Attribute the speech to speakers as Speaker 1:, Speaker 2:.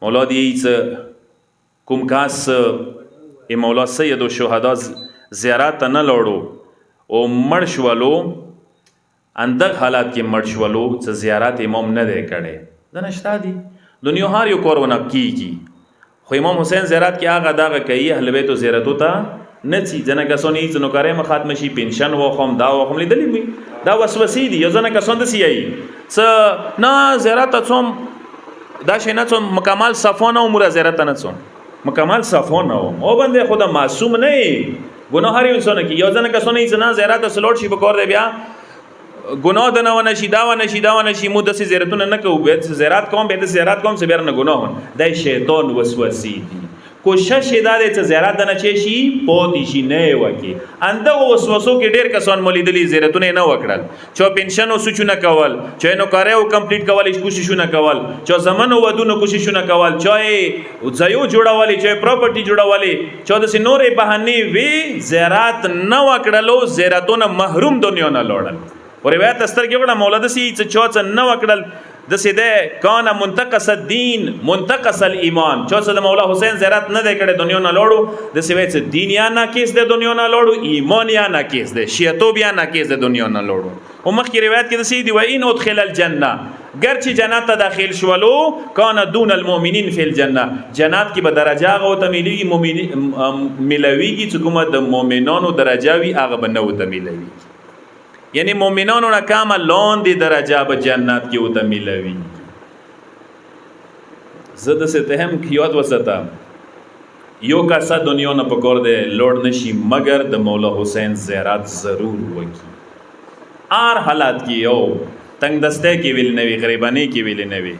Speaker 1: مولا دی کوم کاس مولا سید الشهدا زیارت نه لوړو او مړ شولو اندغ حالات کې مړ شولو چې زیارت امام نه دی کړی دا نشته دي دنیا هر یو کور ونه کیږي خو امام حسین زیارت کې هغه دغه کوي اهل بیت زیارتو ته نه ځي ځنه کسان یې ځنو کارې ختم شي پنشن وخم دا وخم لیدلی وي دا وسوسې دي یو ځنه کسان داسې یي څه نه زیارت ته څوم دا شی نه څوم مکمل صفا نه عمره زیارت نه څوم مکمل صفا نه او بنده خدا معصوم نه ګناه هر انسان کې یو ځنه کسان یې ځنه زیارت ته سلوټ شي بکور دی بیا گناه ده نه ونشي دا ونشي مو داسې زیارتونه نه کوو به زیارت کوم به زیارت کوم څه بیر نه ګناه دا شیطان وسوسې دي کوشش دا دی چې زیارت نه چي شي پوتې شي نه وکي اندغه وسوسو کې ډېر کسان مولیدلی زیارتونه نه وکړل چا پنشن او سوچونه کول چا نو کار او کمپلیټ کول کوششونه کول چا زمن او ودونو کوششونه کول چا ځایو جوړولې چا پراپرټي جوړولې چا د نورې بهانه وی زیارت نه وکړلو زیارتونه محروم دنیا نه لوړل روایت استر کې وړه مولا دسی چې چوڅ نه وکړل د سیده کان منتقص الدین منتقص الایمان چوڅ د مولا حسین زیارت نه د کړه دنیا نه لوړو د سیوي چې دین یا نه کیس د دنیا نه لوړو ایمان یا نه کیس د شیعتو بیا نه کیس د دنیا نه لوړو او مخکې روایت کې د سیدی و ان ادخل الجنه ګرچې جنت ته داخل شولو کان دون المؤمنین فی الجنه جنت کې به درجه او ته مليږي مؤمن ملويږي چې کومه د مؤمنانو درجه وی هغه به نو ته ملوي یعنی مومنانو نه کام لاندې درجه به جنت کې وته ملوي زده سے تهم کیوت وستا یو کا سا دنیا نه پکور دے لوړ نشي مگر د مولا حسین زیارت ضرور وکي آر حالات کې یو تنگ دسته کې ویل نوي غریبانی کې ویل نوي